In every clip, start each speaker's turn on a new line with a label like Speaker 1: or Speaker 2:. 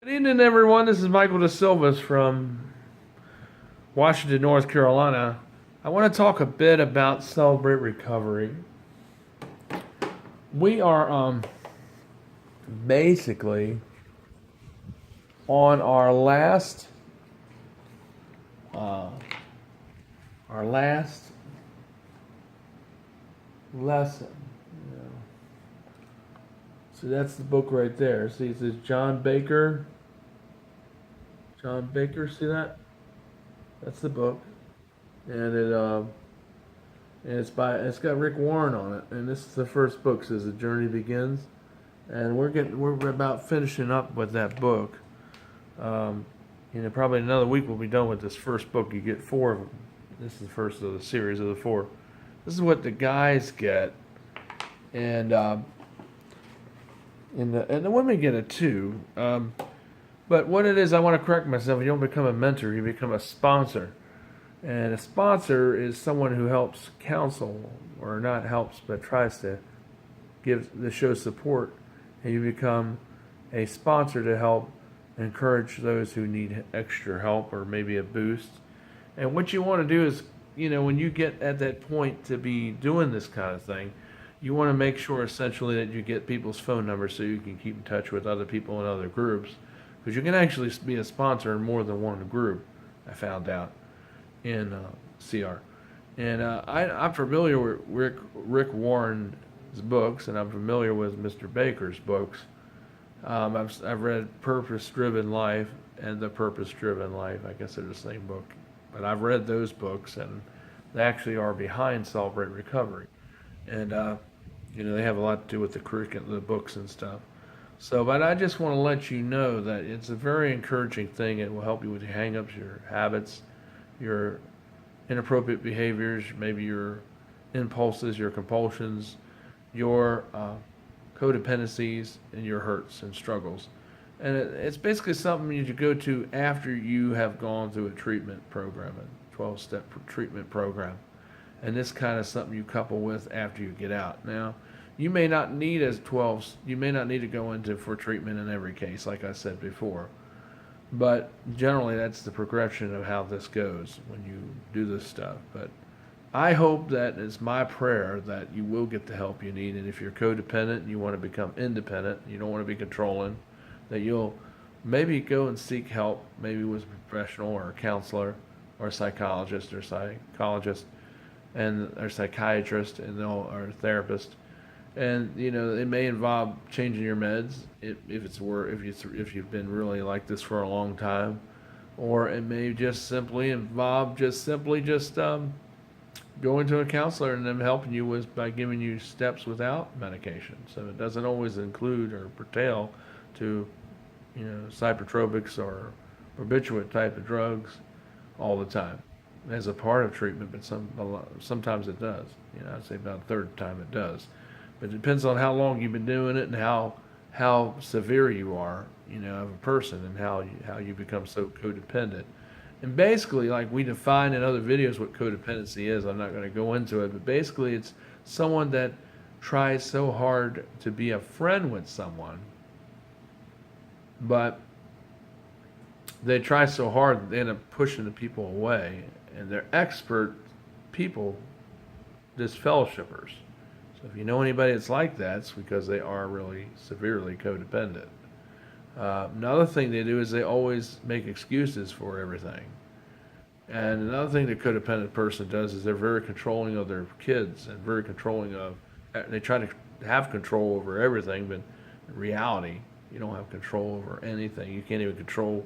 Speaker 1: Good evening, everyone. This is Michael DeSilvas from Washington, North Carolina. I want to talk a bit about Celebrate Recovery. We are basically on uh, our last lesson. You know. So that's the book right there. See, it says John Baker. John Baker. See that? That's the book, and it's got Rick Warren on it, and this is the first book. It says The Journey Begins, and we're about finishing up with that book. Um, Probably another week we'll be done with this first book. You get four of them. This is the first of the series of the four. This is what the guys get, and the women get it too. But what it is, I want to correct myself. You don't become a mentor; you become a sponsor. And a sponsor is someone who helps counsel, or not helps, but tries to show support, and you become a sponsor to help encourage those who need extra help or maybe a boost. And what you want to do is, when you get at that point to be doing this kind of thing, you want to make sure essentially that you get people's phone numbers so you can keep in touch with other people in other groups, because you can actually be a sponsor in more than one group. I found out in CR. And I'm familiar with Rick Warren's books, and I'm familiar with Mr. Baker's books. I've read Purpose Driven Life and The Purpose Driven Life. I guess they're the same book. But I've read those books, and they actually are behind Celebrate Recovery. And, they have a lot to do with the curriculum, the books and stuff. So, but I just want to let you know that it's a very encouraging thing. It will help you with your hang-ups, your habits, your inappropriate behaviors, maybe your impulses, your compulsions, your codependencies, and your hurts and struggles. And it's basically something you go to after you have gone through a treatment program, a 12-step treatment program. And this kind of something you couple with after you get out. Now, you may not need you may not need to go into for treatment in every case, like I said before. But generally, that's the progression of how this goes when you do this stuff. But I hope that it's my prayer that you will get the help you need. And if you're codependent and you want to become independent, you don't want to be controlling, that you'll maybe go and seek help, maybe with a professional or a counselor or a psychologist or psychologist and or psychiatrist or a therapist. And it may involve changing your meds if you've been really like this for a long time, or it may just simply involve going to a counselor and them helping you by giving you steps without medication. So it doesn't always include or pertain to psychotropics or barbiturate type of drugs all the time as a part of treatment, but sometimes it does. I'd say about a third time it does. But it depends on how long you've been doing it and how severe you are, of a person, and how you become so codependent. And basically, like we define in other videos what codependency is, I'm not going to go into it, but basically it's someone that tries so hard to be a friend with someone, but they try so hard they end up pushing the people away, and they're expert people, disfellowshippers. So if you know anybody that's like that, it's because they are really severely codependent. Another thing they do is they always make excuses for everything. And another thing the codependent person does is they're very controlling of their kids and very controlling they try to have control over everything, but in reality, you don't have control over anything. You can't even control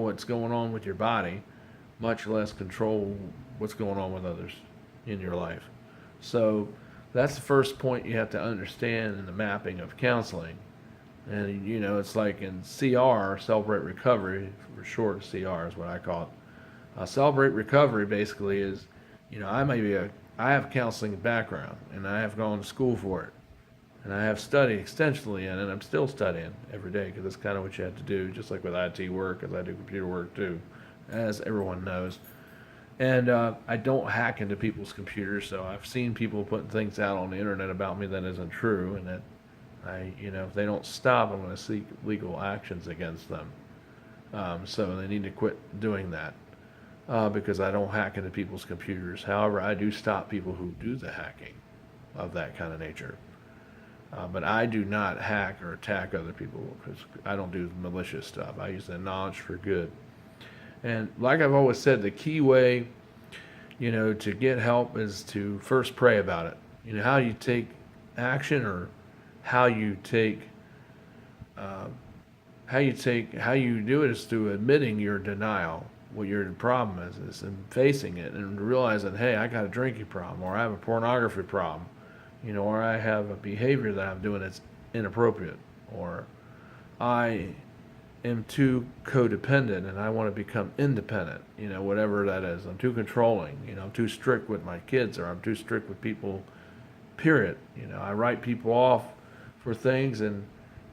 Speaker 1: what's going on with your body, much less control what's going on with others in your life. So that's the first point you have to understand in the mapping of counseling. And it's like in CR, Celebrate Recovery, for short, CR is what I call it. Celebrate Recovery basically is, I have counseling background, and I have gone to school for it, and I have studied extensively in it, and I'm still studying every day because that's kind of what you have to do, just like with IT work, as I do computer work too, as everyone knows. And I don't hack into people's computers, so I've seen people putting things out on the internet about me that isn't true, and that If they don't stop, I'm going to seek legal actions against them. So they need to quit doing that because I don't hack into people's computers. However, I do stop people who do the hacking of that kind of nature. But I do not hack or attack other people because I don't do malicious stuff. I use that knowledge for good. And like I've always said, the key way, to get help is to first pray about it. How you take action or how you take, how you do it is through admitting your denial, what your problem is and facing it and realizing, hey, I got a drinking problem or I have a pornography problem, or I have a behavior that I'm doing that's inappropriate, or I am too codependent and I want to become independent, whatever that is. I'm too controlling, I'm too strict with my kids, or I'm too strict with people, period. I write people off for things, and,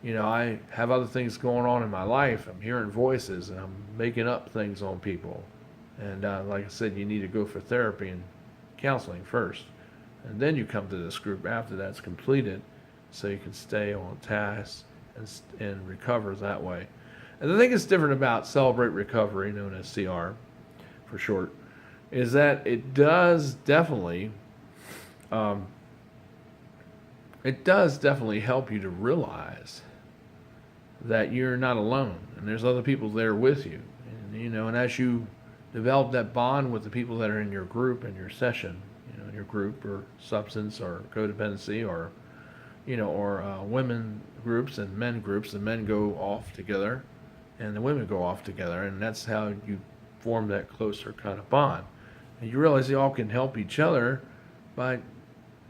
Speaker 1: I have other things going on in my life. I'm hearing voices and I'm making up things on people. And like I said, you need to go for therapy and counseling first. And then you come to this group after that's completed so you can stay on task and recover that way. And the thing that's different about Celebrate Recovery, known as CR for short, is that it does definitely help you to realize that you're not alone and there's other people there with you. And as you develop that bond with the people that are in your group and your session, in your group, or substance or codependency, or women groups and men groups, the men go off together and the women go off together, and that's how you form that closer kind of bond. And you realize you all can help each other by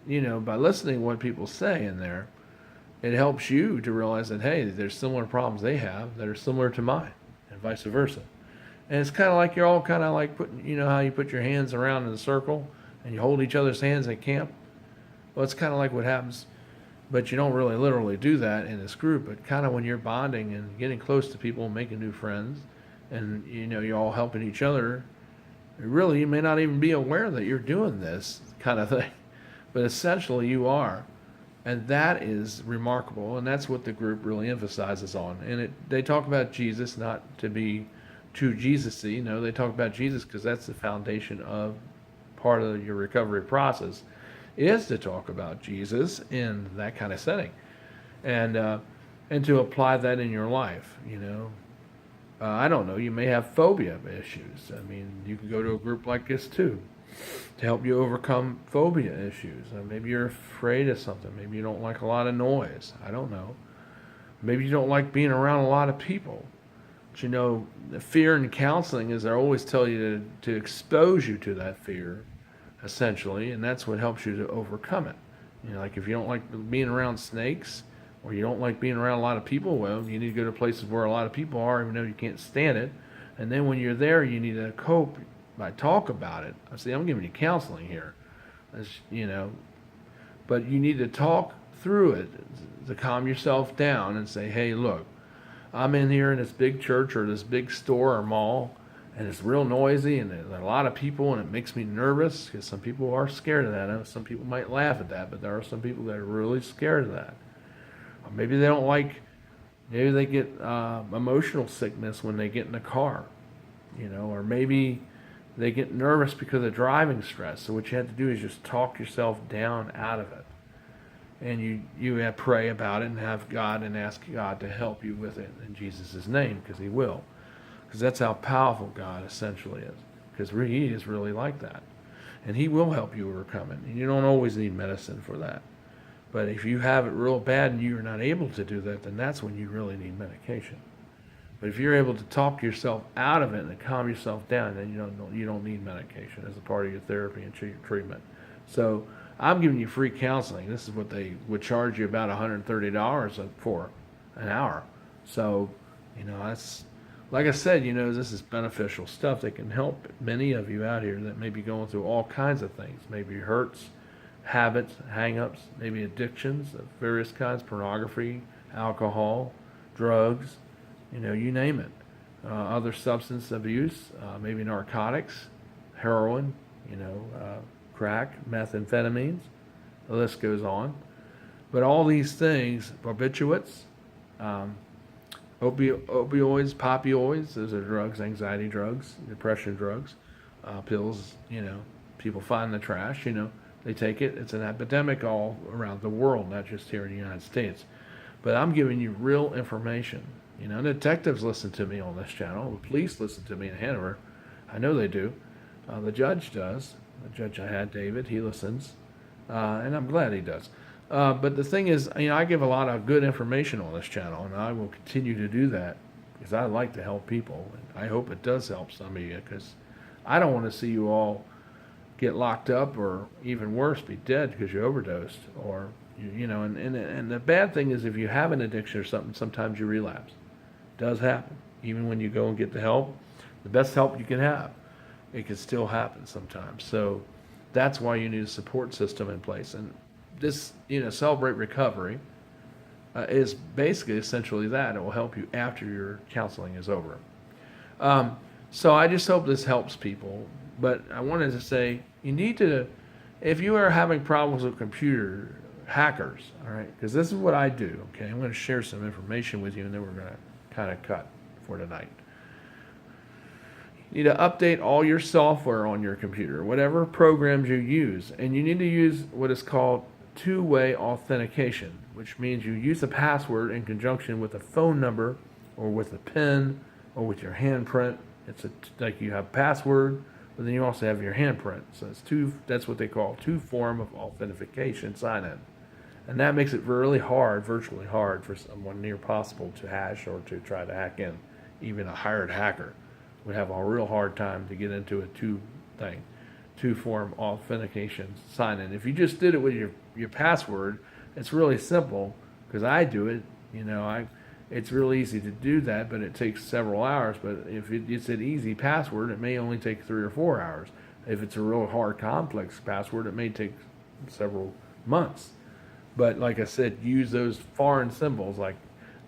Speaker 1: listening to what people say in there. It helps you to realize that, hey, there's similar problems they have that are similar to mine, and vice versa. And it's kind of like you're all kind of like putting, how you put your hands around in a circle and you hold each other's hands at camp. Well, it's kind of like what happens, but you don't really literally do that in this group. But kind of when you're bonding and getting close to people and making new friends, and you're all helping each other, really you may not even be aware that you're doing this kind of thing, but essentially you are. And that is remarkable, and that's what the group really emphasizes on. And they talk about Jesus, not to be too Jesus-y. No, they talk about Jesus because that's the foundation of part of your recovery process, is to talk about Jesus in that kind of setting, and to apply that in your life. I don't know. You may have phobia issues. I mean, you can go to a group like this too, to help you overcome phobia issues. Maybe you're afraid of something. Maybe you don't like a lot of noise. I don't know. Maybe you don't like being around a lot of people. But the fear in counseling is they always tell you to expose you to that fear, essentially, and that's what helps you to overcome it. Like if you don't like being around snakes, or you don't like being around a lot of people, well, you need to go to places where a lot of people are, even though you can't stand it. And then when you're there, you need to cope by talk about it. See, I'm giving you counseling here, but you need to talk through it to calm yourself down and say, hey, look, I'm in here in this big church or this big store or mall, and it's real noisy and there are a lot of people, and it makes me nervous because some people are scared of that. I know some people might laugh at that, but there are some people that are really scared of that. Or maybe they get emotional sickness when they get in a car, or maybe they get nervous because of driving stress. So what you have to do is just talk yourself down out of it. And you pray about it and have God and ask God to help you with it in Jesus' name, because he will. Because that's how powerful God essentially is. Because he is really like that. And he will help you overcome it. And you don't always need medicine for that. But if you have it real bad and you're not able to do that, then that's when you really need medication. But if you're able to talk yourself out of it and calm yourself down, then you don't need medication as a part of your therapy and treatment. So I'm giving you free counseling. This is what they would charge you about $130 for an hour. So, that's, like I said, this is beneficial stuff that can help many of you out here that may be going through all kinds of things. Maybe hurts, habits, hang-ups, maybe addictions of various kinds, pornography, alcohol, drugs, you name it. Other substance abuse, maybe narcotics, heroin, crack, methamphetamines. The list goes on. But all these things, barbiturates, um, opioids, popioids, those are drugs, anxiety drugs, depression drugs, pills, people find the trash, they take it. It's an epidemic all around the world, not just here in the United States. But I'm giving you real information. Detectives listen to me on this channel. The police listen to me in Hanover. I know they do. The judge does. The judge I had, David, he listens. And I'm glad he does. But the thing is, I give a lot of good information on this channel, and I will continue to do that because I like to help people. And I hope it does help some of you, because I don't want to see you all get locked up, or even worse, be dead because you overdosed, or and the bad thing is, if you have an addiction or something, sometimes you relapse. It does happen. Even when you go and get the help, the best help you can have, it can still happen sometimes. So that's why you need a support system in place. And this, Celebrate Recovery is basically essentially that. It will help you after your counseling is over. So I just hope this helps people. But I wanted to say, you need to, if you are having problems with computer hackers, all right, because this is what I do, okay? I'm going to share some information with you, and then we're going to kind of cut for tonight. You need to update all your software on your computer, whatever programs you use, and you need to use what is called two-way authentication, which means you use a password in conjunction with a phone number, or with a PIN, or with your handprint. It's like you have password, but then you also have your handprint. So that's what they call two-form of authentication sign-in. And that makes it really hard, virtually hard, for someone near possible to hash or to try to hack in. Even a hired hacker would have a real hard time to get into a two-form authentication sign-in. If you just did it with your password, it's really simple, because I do it. It's really easy to do that, but it takes several hours. But if it's an easy password, it may only take 3 or 4 hours. If it's a real hard, complex password, it may take several months. But like I said, use those foreign symbols like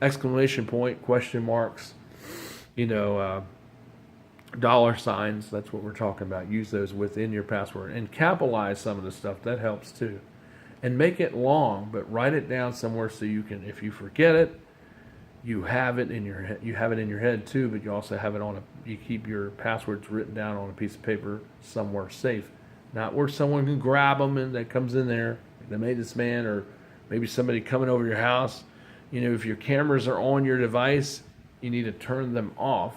Speaker 1: exclamation point, question marks, dollar signs. That's what we're talking about. Use those within your password, and capitalize some of the stuff. That helps too. And make it long, but write it down somewhere so you can, if you forget it, you have it in your head. You have it in your head too, but you also have it you keep your passwords written down on a piece of paper somewhere safe, not where someone can grab them and that comes in there. They made this man, or maybe somebody coming over your house. If your cameras are on your device, you need to turn them off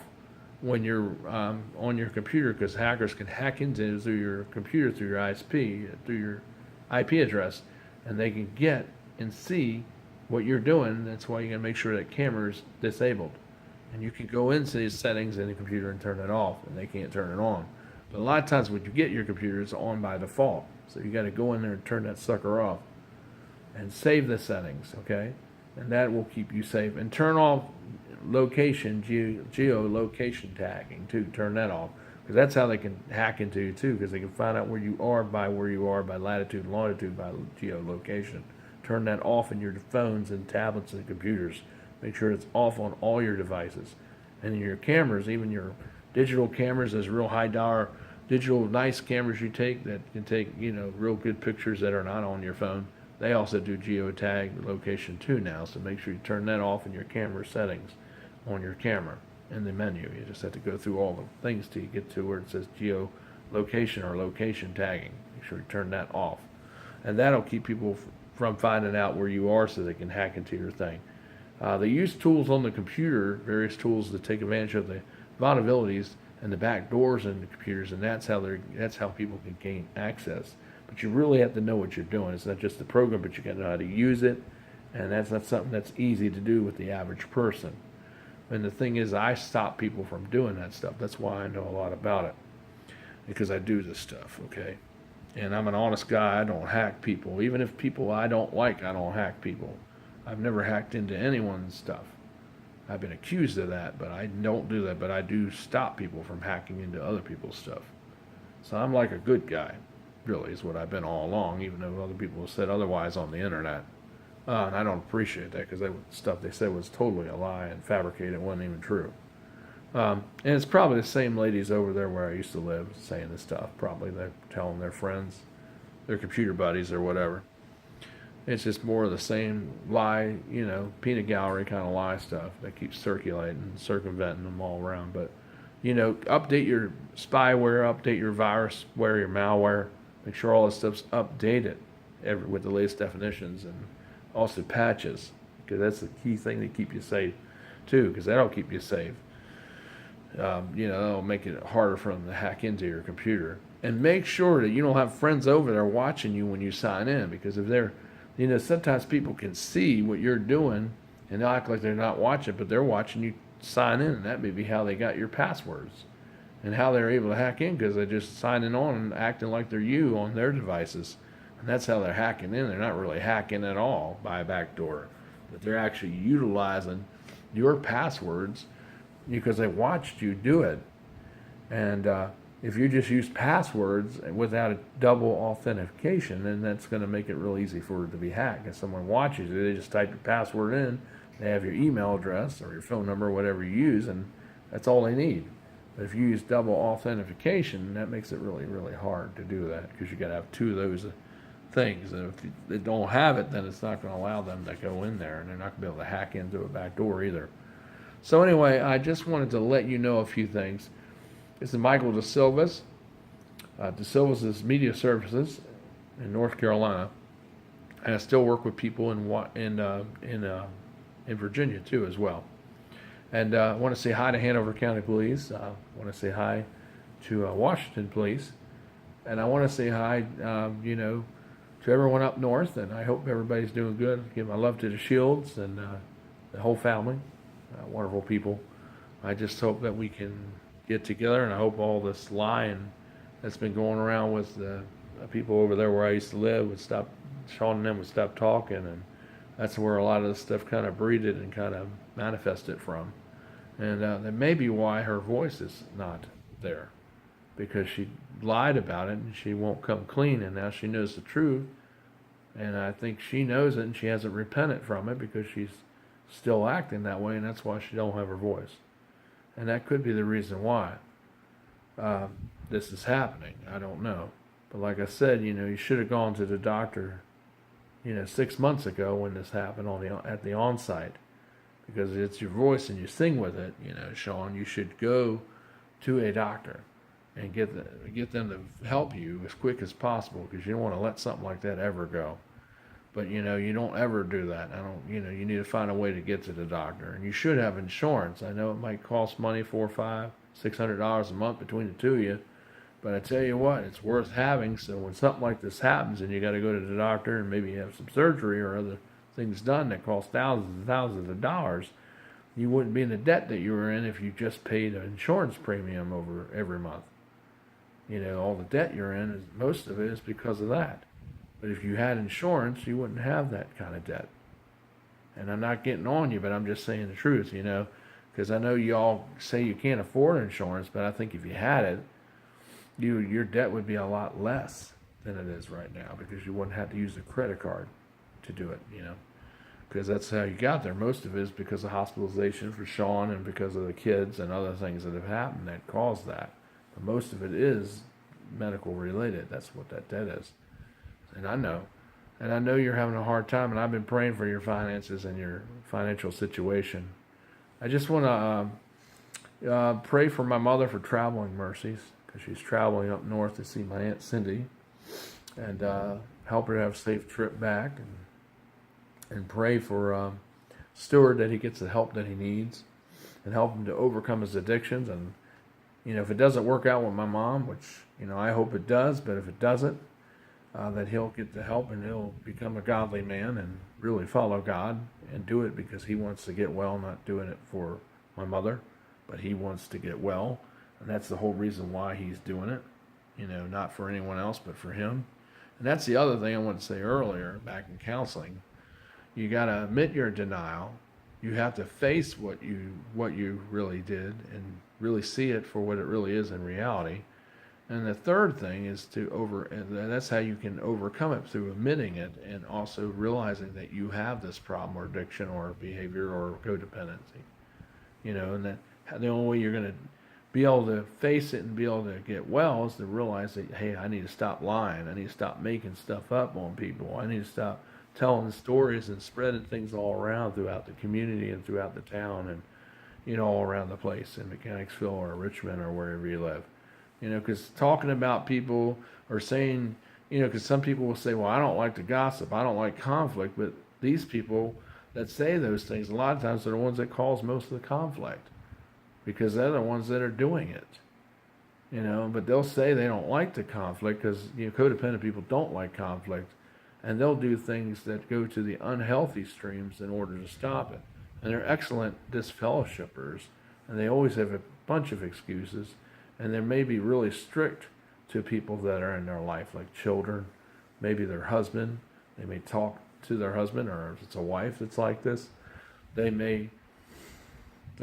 Speaker 1: when you're on your computer, because hackers can hack into through your computer, through your ISP, through your IP address, and they can get and see what you're doing. That's why you got to make sure that camera's disabled. And you can go into these settings in the computer and turn it off, and they can't turn it on. But a lot of times when you get your computer, it's on by default. So you got to go in there and turn that sucker off and save the settings, okay? And that will keep you safe. And turn off location, geolocation tagging too. Turn that off, because that's how they can hack into you too, because they can find out where you are by latitude and longitude, by geolocation. Turn that off in your phones and tablets and computers. Make sure it's off on all your devices. And in your cameras, even your digital cameras, those real high dollar digital nice cameras you take that can take, real good pictures that are not on your phone. They also do geotag location too now, so make sure you turn that off in your camera settings on your camera in the menu. You just have to go through all the things till you get to where it says geolocation or location tagging. Make sure you turn that off. And that'll keep people from finding out where you are, so they can hack into your thing. They use tools on the computer, various tools to take advantage of the vulnerabilities and the back doors in the computers, and that's how people can gain access. But you really have to know what you're doing. It's not just the program, but you got to know how to use it, and that's not something that's easy to do with the average person. And the thing is, I stop people from doing that stuff. That's why I know a lot about it, because I do this stuff, okay? And I'm an honest guy. I don't hack people. Even if people I don't like, I don't hack people. I've never hacked into anyone's stuff. I've been accused of that, but I don't do that. But I do stop people from hacking into other people's stuff. So I'm like a good guy, really, is what I've been all along, even though other people have said otherwise on the internet. And I don't appreciate that, because the stuff they said was totally a lie and fabricated. It wasn't even true. And it's probably the same ladies over there where I used to live saying this stuff. Probably they're telling their friends, their computer buddies or whatever. It's just more of the same lie, peanut gallery kind of lie stuff that keeps circulating, circumventing them all around. But, update your spyware, update your virusware, your malware. Make sure all this stuff's updated with the latest definitions, and also patches, because that's the key thing to keep you safe, too, because that'll keep you safe. That'll make it harder for them to hack into your computer. And make sure that you don't have friends over there watching you when you sign in, because if they're, sometimes people can see what you're doing and they'll act like they're not watching, but they're watching you sign in, and that may be how they got your passwords and how they're able to hack in, because they're just signing on and acting like they're you on their devices. And that's how they're hacking in. They're not really hacking at all by a backdoor, but they're actually utilizing your passwords because they watched you do it. And if you just use passwords without a double authentication, then that's going to make it real easy for it to be hacked. If someone watches you, they just type your password in, they have your email address or your phone number, or whatever you use, and that's all they need. But if you use double authentication, that makes it really, really hard to do that, because you got to have two of those things. And if they don't have it, then it's not going to allow them to go in there, and they're not going to be able to hack into a back door either. So anyway, I just wanted to let you know a few things. This is Michael DeSilvas. DeSilvas is Media Services in North Carolina, and I still work with people in Virginia too as well. And I want to say hi to Hanover County Police. I want to say hi to Washington Police, and I want to say hi, to everyone up north. And I hope everybody's doing good. Give my love to the Shields and the whole family. Wonderful people. I just hope that we can get together, and I hope all this lying that's been going around with the people over there where I used to live would stop. Sean and them would stop talking, and that's where a lot of this stuff kind of breeded and kind of manifested from. And that may be why her voice is not there, because she lied about it and she won't come clean, and now she knows the truth, and I think she knows it and she hasn't repented from it, because she's still acting that way, and that's why she don't have her voice. And that could be the reason why this is happening. I don't know. But like I said, you should have gone to the doctor, 6 months ago when this happened at the on-site, because it's your voice and you sing with it, Sean. You should go to a doctor and get them to help you as quick as possible, because you don't want to let something like that ever go. But you don't ever do that. You need to find a way to get to the doctor, and you should have insurance. I know it might cost money, $400, $500, $600 a month between the two of you, but I tell you what, it's worth having. So when something like this happens and you got to go to the doctor and maybe have some surgery or other things done that cost thousands and thousands of dollars, you wouldn't be in the debt that you were in if you just paid an insurance premium over every month. All the debt you're in, most of it is because of that. But if you had insurance, you wouldn't have that kind of debt. And I'm not getting on you, but I'm just saying the truth, because I know you all say you can't afford insurance, but I think if you had it, your debt would be a lot less than it is right now, because you wouldn't have to use a credit card to do it, because that's how you got there. Most of it is because of hospitalization for Sean and because of the kids and other things that have happened that caused that. But most of it is medical related. That's what that debt is. And I know you're having a hard time, and I've been praying for your finances and your financial situation. I just want to pray for my mother for traveling mercies, because she's traveling up north to see my Aunt Cindy, and help her to have a safe trip back, and pray for Stuart that he gets the help that he needs, and help him to overcome his addictions. And if it doesn't work out with my mom, which I hope it does, but if it doesn't, that he'll get the help and he'll become a godly man and really follow God and do it because he wants to get well, not doing it for my mother, but he wants to get well. And that's the whole reason why he's doing it, not for anyone else, but for him. And that's the other thing I wanted to say earlier back in counseling. You got to admit your denial. You have to face what you really did and really see it for what it really is in reality. And the third thing is and that's how you can overcome it, through admitting it and also realizing that you have this problem or addiction or behavior or codependency. And that the only way you're going to be able to face it and be able to get well is to realize that, hey, I need to stop lying. I need to stop making stuff up on people. I need to stop telling stories and spreading things all around throughout the community and throughout the town and, all around the place in Mechanicsville or Richmond or wherever you live. Because talking about people or saying, because some people will say, well, I don't like to gossip, I don't like conflict, but these people that say those things, a lot of times they're the ones that cause most of the conflict because they're the ones that are doing it. But they'll say they don't like the conflict because, codependent people don't like conflict, and they'll do things that go to the unhealthy streams in order to stop it. And they're excellent disfellowshippers, and they always have a bunch of excuses, and they may be really strict to people that are in their life, like children, maybe their husband. They may talk to their husband, or if it's a wife that's like this, the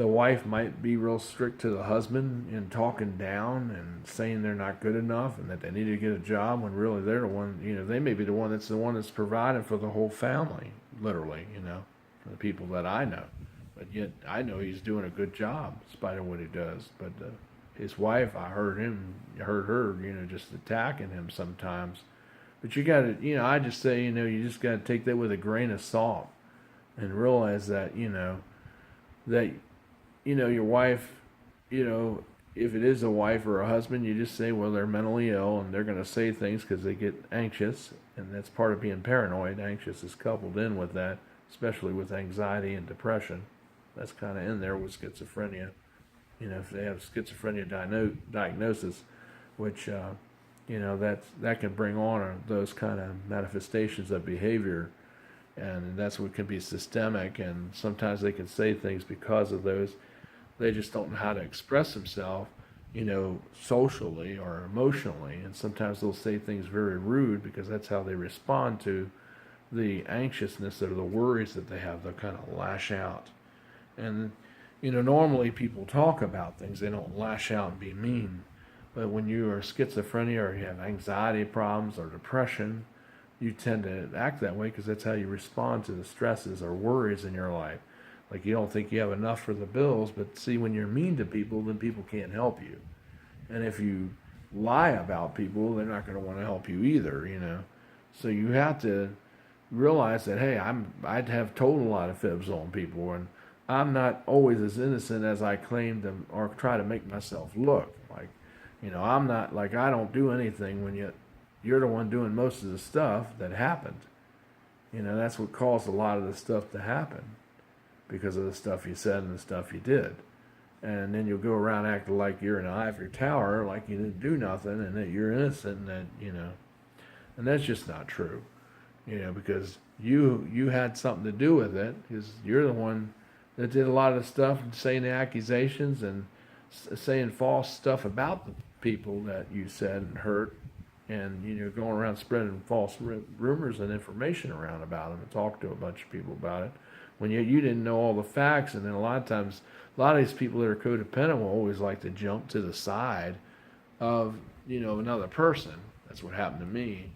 Speaker 1: wife might be real strict to the husband in talking down and saying they're not good enough and that they need to get a job when really they're the one, they may be the one that's providing for the whole family, literally, for the people that I know. But yet I know he's doing a good job in spite of what he does. But his wife, I heard her, just attacking him sometimes. But you got to, I just say, you just got to take that with a grain of salt and realize that, that your wife, if it is a wife or a husband, you just say, well, they're mentally ill and they're going to say things because they get anxious. And that's part of being paranoid. Anxious is coupled in with that, especially with anxiety and depression. That's kind of in there with schizophrenia. If they have schizophrenia diagnosis, which, that can bring on those kind of manifestations of behavior. And that's what can be systemic. And sometimes they can say things because of those. They just don't know how to express themselves, socially or emotionally. And sometimes they'll say things very rude because that's how they respond to the anxiousness or the worries that they have. They'll kind of lash out. And, normally people talk about things. They don't lash out and be mean. But when you are schizophrenia or you have anxiety problems or depression, you tend to act that way because that's how you respond to the stresses or worries in your life. Like you don't think you have enough for the bills, but see, when you're mean to people, then people can't help you. And if you lie about people, they're not going to want to help you either, So you have to realize that, hey, I'd have told a lot of fibs on people, and I'm not always as innocent as I claim to or try to make myself look. Like, I'm not like I don't do anything when yet you're the one doing most of the stuff that happened. That's what caused a lot of the stuff to happen. Because of the stuff you said and the stuff you did. And then you'll go around acting like you're in an ivory tower, like you didn't do nothing, and that you're innocent, and that, and that's just not true, because you had something to do with it, because you're the one that did a lot of the stuff, saying the accusations and saying false stuff about the people that you said and hurt, and, going around spreading false rumors and information around about them and talk to a bunch of people about it. When you didn't know all the facts, and then a lot of times, a lot of these people that are codependent will always like to jump to the side of, another person. That's what happened to me.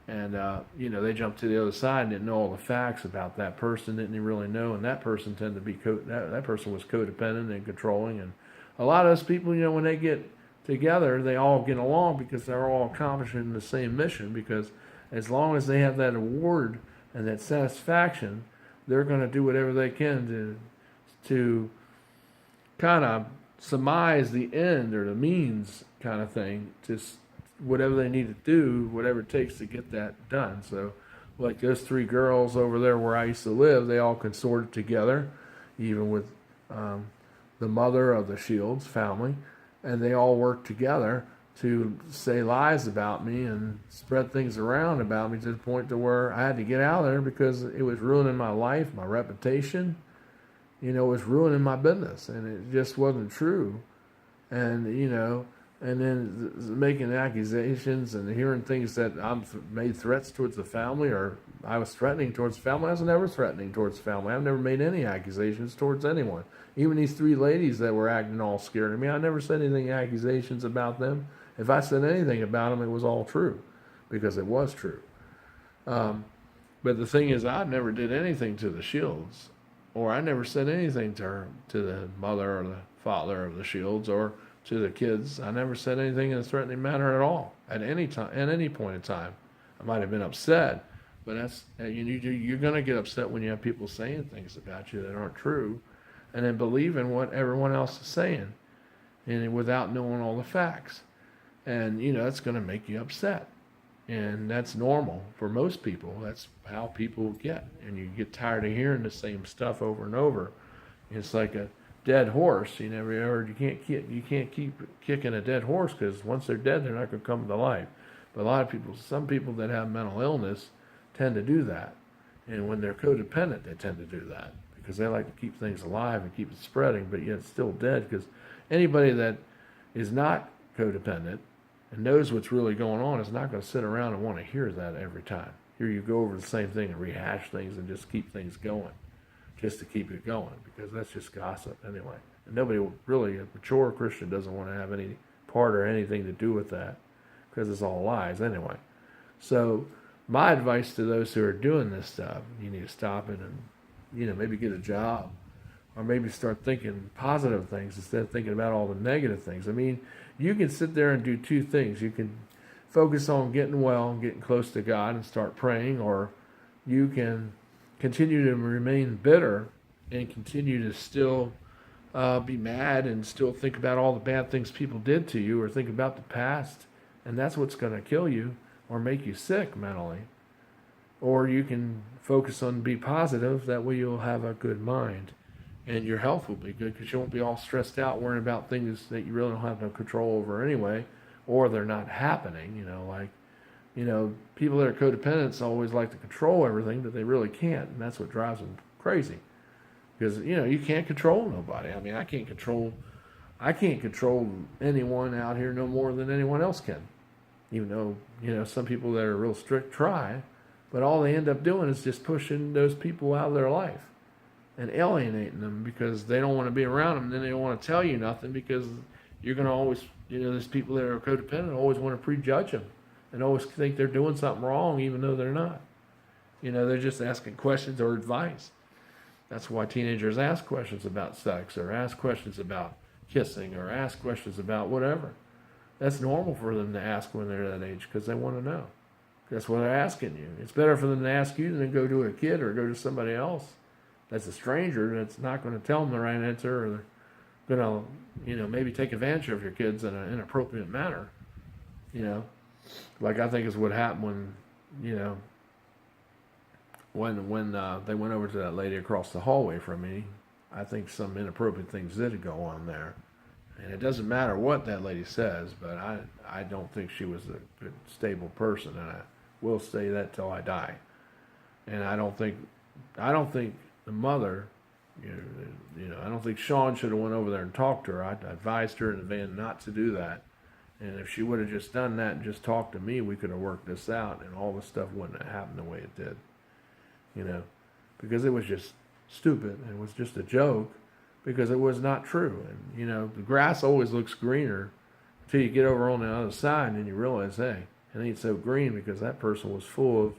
Speaker 1: And, they jumped to the other side and didn't know all the facts about that person, didn't really know, and that person tended to be, that person was codependent and controlling. And a lot of those people, when they get together, they all get along because they're all accomplishing the same mission, because as long as they have that award and that satisfaction, they're going to do whatever they can to kind of surmise the end or the means kind of thing, to whatever they need to do, whatever it takes to get that done. So like those three girls over there where I used to live, they all consorted together, even with the mother of the Shields family, and they all worked together to say lies about me and spread things around about me to the point to where I had to get out of there because it was ruining my life, my reputation. It was ruining my business, and it just wasn't true. And, and then making accusations and hearing things that I'm made threats towards the family, or I was threatening towards the family. I was never threatening towards the family. I've never made any accusations towards anyone. Even these three ladies that were acting all scared of me, I never said anything accusations about them. If I said anything about them, it was all true, because it was true. But the thing is, I never did anything to the Shields, or I never said anything to her, to the mother or the father of the Shields, or to the kids. I never said anything in a threatening manner at all, at any time, at any point in time. I might have been upset, But you're going to get upset when you have people saying things about you that aren't true, and then believing what everyone else is saying, and without knowing all the facts. And it's going to make you upset, and that's normal for most people. That's how people get, and you get tired of hearing the same stuff over and over. It's like a dead horse. You can't keep kicking a dead horse, because once they're dead, they're not going to come to life. But a lot of people, some people that have mental illness, tend to do that, and when they're codependent, they tend to do that because they like to keep things alive and keep it spreading, but yet it's still dead. Because anybody that is not codependent and knows what's really going on is not going to sit around and want to hear that every time. Here you go over the same thing and rehash things and just keep things going, just to keep it going, because that's just gossip anyway. And nobody really, a mature Christian doesn't want to have any part or anything to do with that, because it's all lies anyway. So my advice to those who are doing this stuff, you need to stop it and, maybe get a job, or maybe start thinking positive things instead of thinking about all the negative things. I mean, you can sit there and do two things. You can focus on getting well, getting close to God and start praying, or you can continue to remain bitter and continue to still be mad and still think about all the bad things people did to you, or think about the past, and that's what's going to kill you or make you sick mentally. Or you can focus on be positive. That way you'll have a good mind, and your health will be good, because you won't be all stressed out worrying about things that you really don't have no control over anyway, or they're not happening. People that are codependents always like to control everything, but they really can't, and that's what drives them crazy. Because you can't control nobody. I mean, I can't control anyone out here no more than anyone else can. Even though some people that are real strict try, but all they end up doing is just pushing those people out of their life and alienating them, because they don't want to be around them. And then they don't want to tell you nothing, because you're going to always, there's people that are codependent always want to prejudge them and always think they're doing something wrong, even though they're not. They're just asking questions or advice. That's why teenagers ask questions about sex, or ask questions about kissing, or ask questions about whatever. That's normal for them to ask when they're that age, because they want to know. That's what they're asking you. It's better for them to ask you than to go to a kid or go to somebody else that's a stranger that's not going to tell them the right answer, or they're going to, maybe take advantage of your kids in an inappropriate manner. Like I think is what happened when they went over to that lady across the hallway from me. I think some inappropriate things did go on there. And it doesn't matter what that lady says, but I don't think she was a good, stable person, and I will say that till I die. And I don't think the mother, I don't think Sean should have went over there and talked to her. I advised her in advance not to do that. And if she would have just done that and just talked to me, we could have worked this out, and all this stuff wouldn't have happened the way it did. Because it was just stupid. It was just a joke, because it was not true. And, the grass always looks greener until you get over on the other side, and then you realize, hey, it ain't so green, because that person was full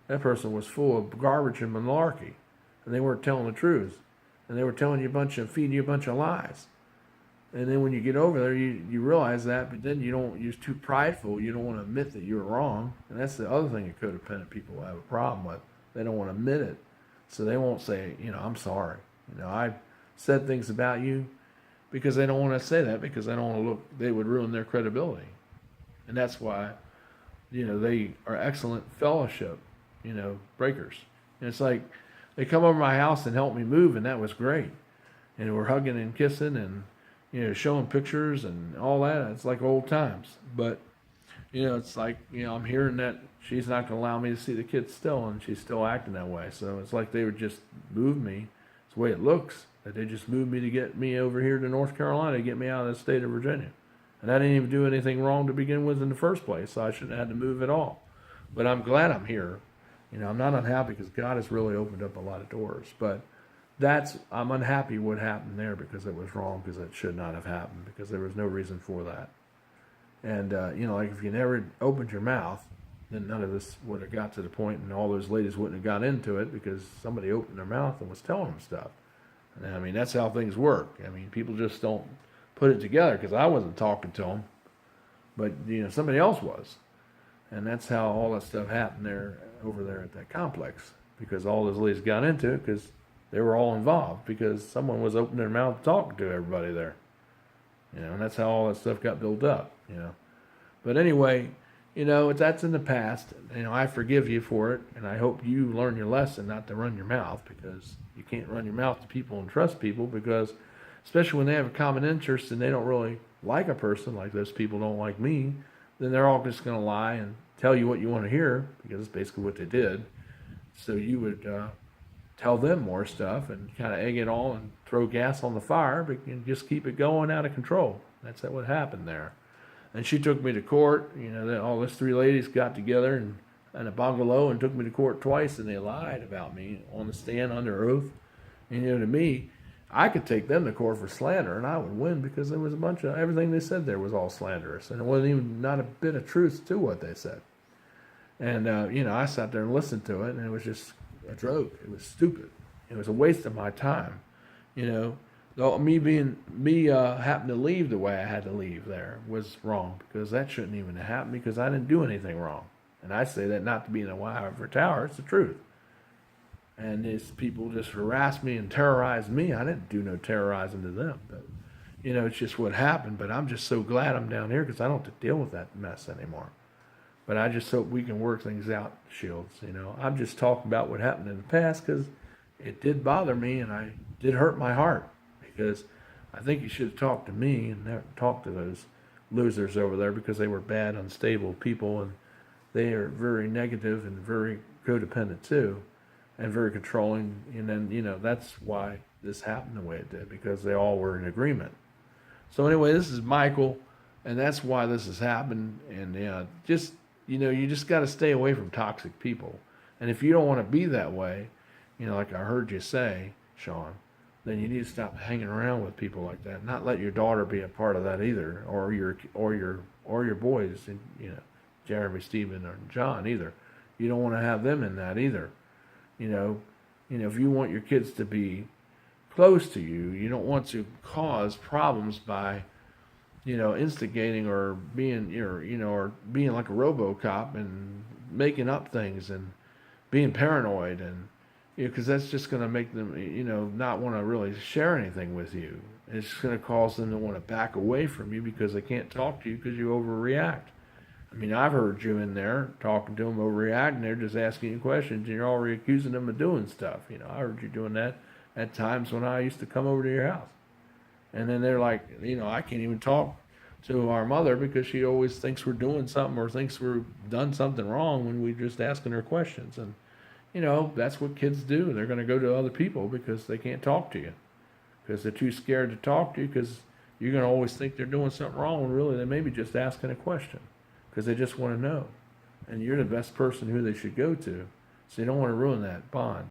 Speaker 1: of garbage and malarkey, and they weren't telling the truth, and they were telling you feeding you a bunch of lies. And then when you get over there, you realize that, but then you're too prideful. You don't want to admit that you're wrong, and that's the other thing that codependent people have a problem with. They don't want to admit it, so they won't say, I'm sorry. I said things about you, because they don't want to say that, because they don't want to look, they would ruin their credibility. And that's why, they are excellent fellowship, breakers. And it's like, they come over my house and help me move, and that was great. And we're hugging and kissing and, showing pictures and all that. It's like old times. But, it's like, I'm hearing that she's not going to allow me to see the kids still, and she's still acting that way. So it's like they would just move me. It's the way it looks, that they just moved me to get me over here to North Carolina, to get me out of the state of Virginia. And I didn't even do anything wrong to begin with in the first place, so I shouldn't have had to move at all. But I'm glad I'm here. I'm not unhappy, because God has really opened up a lot of doors. But I'm unhappy what happened there, because it was wrong, because it should not have happened, because there was no reason for that. And, like if you never opened your mouth, then none of this would have got to the point, and all those ladies wouldn't have got into it, because somebody opened their mouth and was telling them stuff. And I mean, that's how things work. I mean, people just don't put it together, because I wasn't talking to them, but somebody else was. And that's how all that stuff happened there over there at that complex because all those ladies got into it because they were all involved because someone was opening their mouth talking to everybody there. And that's how all that stuff got built up. But anyway, that's in the past. I forgive you for it, and I hope you learn your lesson not to run your mouth, because you can't run your mouth to people and trust people, because especially when they have a common interest and they don't really like a person, like those people don't like me, then they're all just going to lie and tell you what you want to hear, because that's basically what they did. So you would tell them more stuff and kind of egg it all and throw gas on the fire, but and just keep it going out of control. That's what happened there. And she took me to court. All those three ladies got together in a bungalow and took me to court twice, and they lied about me on the stand under oath. And to me, I could take them to court for slander, and I would win, because there was a bunch of everything they said there was all slanderous, and it wasn't even not a bit of truth to what they said. And I sat there and listened to it, and it was just a joke. It was stupid. It was a waste of my time. Though me having to leave the way I had to leave there was wrong, because that shouldn't even have happened, because I didn't do anything wrong. And I say that not to be in a whatever tower, it's the truth. And these people just harassed me and terrorized me. I didn't do no terrorizing to them, but it's just what happened. But I'm just so glad I'm down here, because I don't have to deal with that mess anymore. But I just hope we can work things out, Shields. I'm just talking about what happened in the past, because it did bother me, and I did hurt my heart, because I think you should have talked to me and never talked to those losers over there, because they were bad, unstable people, and they are very negative and very codependent too, and very controlling. And then, that's why this happened the way it did, because they all were in agreement. So anyway, this is Michael, and that's why this has happened. And you just got to stay away from toxic people. And if you don't want to be that way, like I heard you say, Sean, then you need to stop hanging around with people like that. Not let your daughter be a part of that either, or your boys, Jeremy, Stephen, or John either. You don't want to have them in that either. If you want your kids to be close to you, you don't want to cause problems by, instigating or being, or being like a RoboCop and making up things and being paranoid, and because that's just going to make them, not want to really share anything with you. It's going to cause them to want to back away from you, because they can't talk to you because you overreact. I mean, I've heard you in there talking to them, overreacting. They're just asking you questions, and you're already accusing them of doing stuff. I heard you doing that at times when I used to come over to your house. And then they're like, I can't even talk to our mother, because she always thinks we're doing something or thinks we've done something wrong when we're just asking her questions. And that's what kids do. They're going to go to other people because they can't talk to you, because they're too scared to talk to you, because you're going to always think they're doing something wrong when really they may be just asking a question, because they just want to know. And you're the best person who they should go to, so you don't want to ruin that bond.